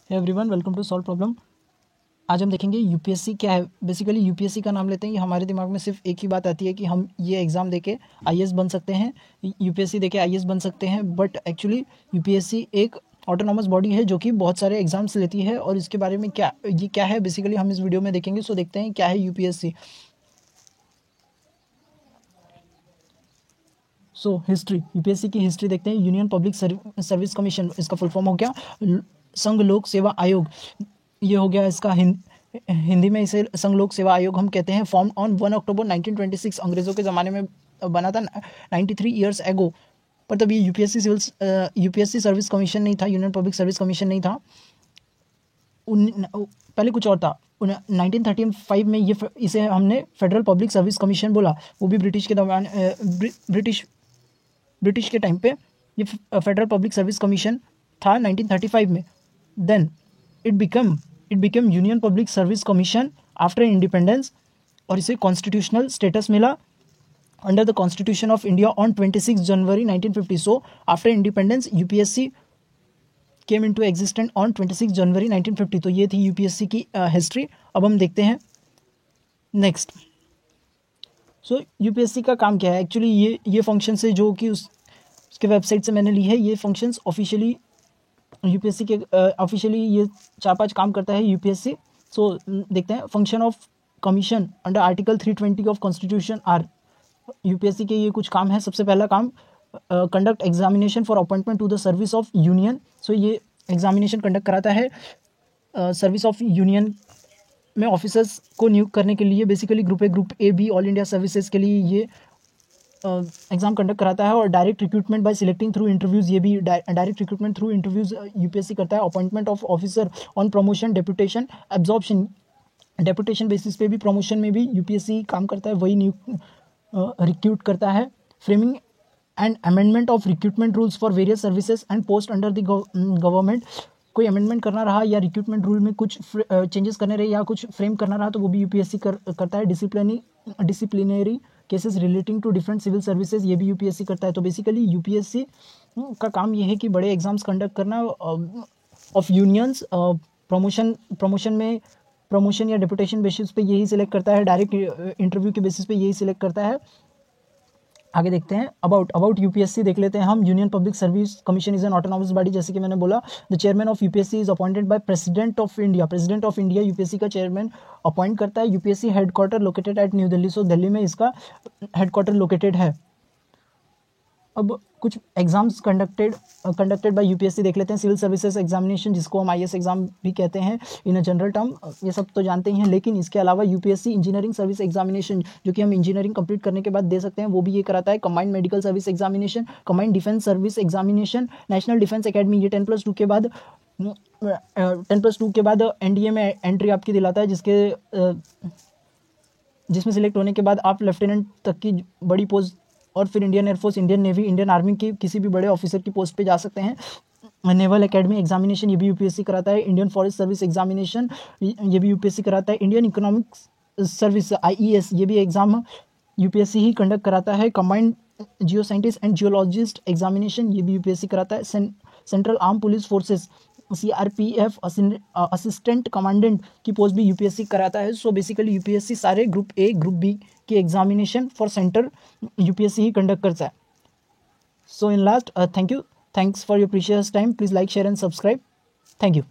Hey everyone, welcome to solve problem. आज हम देखेंगे यूपीएससी क्या है। बेसिकली यूपीएससी का नाम लेते हैं, ये हमारे दिमाग में सिर्फ एक ही बात आती है कि हम ये एग्ज़ाम देके आईएएस बन सकते हैं, यूपीएससी देके आईएएस बन सकते हैं। बट एक्चुअली यूपीएससी एक ऑटोनॉमस बॉडी है जो कि बहुत सारे एग्जाम्स लेती है, और इसके बारे में क्या है बेसिकली हम इस वीडियो में देखेंगे। सो देखते हैं क्या है यूपीएससी। सो हिस्ट्री, यूपीएससी की हिस्ट्री देखते हैं। यूनियन पब्लिक सर्विस कमीशन, इसका फुल फॉर्म हो गया संघ लोक सेवा आयोग। ये हो गया इसका हिंदी में इसे संघ लोक सेवा आयोग हम कहते हैं। फॉर्म ऑन 1 अक्टूबर 1926, अंग्रेजों के ज़माने में बना था 93 ईयर्स एगो। पर तब ये यूपीएससी सर्विस कमीशन नहीं था, यूनियन पब्लिक सर्विस कमीशन नहीं था। पहले कुछ और था। 1935 में इसे हमने फेडरल पब्लिक सर्विस कमीशन बोला, वो भी ब्रिटिश के दौरान ब्रिटिश के टाइम पे ये फेडरल पब्लिक सर्विस कमीशन था 1935 में। Then it become Union public service Commission after independence, और इसे कॉन्स्टिट्यूशनल स्टेटस मिला under the constitution of India on 26 January 1950। So after independence UPSC came into existent on 26 January 1950। तो ये थी UPSC की history. अब हम देखते हैं नेक्स्ट। सो यूपीएससी का काम क्या है एक्चुअली। ये फंक्शंस है जो कि उसके वेबसाइट से मैंने ली है। ये फंक्शंस ऑफिशियली यूपीएससी के ऑफिशियली ये 4-5 काम करता है यूपीएससी। सो देखते हैं। Function of commission under article 320 of constitution are. UPSC के ये कुछ काम है। सबसे पहला काम, conduct examination for appointment to the service of union. So ये एग्जामिनेशन कंडक्ट कराता है सर्विस ऑफ यूनियन में ऑफिसर्स को नियुक्त करने के लिए। Basically group A B all India services के लिए ये एग्जाम कंडक्ट कराता है। और direct recruitment bye selecting through interviews, ये भी direct recruitment through interviews UPSC करता है। Appointment of officer on promotion, deputation, absorption, deputation basis पे भी, प्रमोशन में भी यूपीएससी काम करता है, वही रिक्रूट करता है। Framing and amendment of recruitment rules for various services and post under the government. कोई अमेंडमेंट करना रहा या रिक्रूटमेंट रूल में कुछ चेंजेस करने रहे या कुछ फ्रेम करना रहा तो वो भी यूपीएससी करता है। Disciplinary cases relating to different civil services, ये भी यूपीएससी करता है। तो बेसिकली यूपीएससी का काम ये है कि बड़े एग्जाम्स कंडक्ट करना ऑफ यूनियंस। प्रमोशन में प्रमोशन या डेपुटेशन बेसिस पे यही सिलेक्ट करता है, डायरेक्ट इंटरव्यू के बेसिस पे यही सिलेक्ट करता है। आगे देखते हैं अबाउट यूपीएससी देख लेते हैं हम। Union public service commission is an autonomous body, जैसे कि मैंने बोला। The chairman of UPSC is appointed by president of India. President of India UPSC का चेयरमैन अपॉइंट करता है। UPSC headquarter located at new Delhi. So Delhi में इसका हेडक्वार्टर लोकेटेड है। अब कुछ एग्जाम्स कंडक्टेड बाय यूपीएससी देख लेते हैं। सिविल सर्विसेज एग्जामिनेशन, जिसको हम आईएएस एग्जाम भी कहते हैं इन अ जनरल टर्म, ये सब तो जानते ही हैं। लेकिन इसके अलावा यूपीएससी इंजीनियरिंग सर्विस एग्जामिनेशन, जो कि हम इंजीनियरिंग कंप्लीट करने के बाद दे सकते हैं, वो भी ये कराता है। Combined medical service examination, combined defence service examination, national defence academy, ये 10+2 के बाद एनडीए में एंट्री आपकी दिलाता है, जिसमें सिलेक्ट होने के बाद आप लेफ्टिनेंट तक की बड़ी पोस्ट, और फिर Indian air force, Indian navy, Indian army की किसी भी बड़े ऑफिसर की पोस्ट पे जा सकते हैं। नेवल एकेडमी एग्जामिनेशन, ये भी यूपीएससी कराता है। इंडियन फॉरेस्ट सर्विस एग्जामिनेशन, ये भी यूपीएससी कराता है। इंडियन इकोनॉमिक सर्विस आईईएस, ये भी एग्जाम यूपीएससी ही कंडक्ट कराता है। Combined geoscientist and geologist examination, ये भी यूपीएससी कराता है। Central arm police forces CRPF assistant commandant की पोस्ट भी यूपीएससी कराता है। सो बेसिकली यूपीएससी सारे ग्रुप ए ग्रुप बी की एग्जामिनेशन फॉर सेंटर यूपीएससी ही कंडक्ट करता है। So in last, thanks for your precious time. Please like, share and subscribe. Thank you.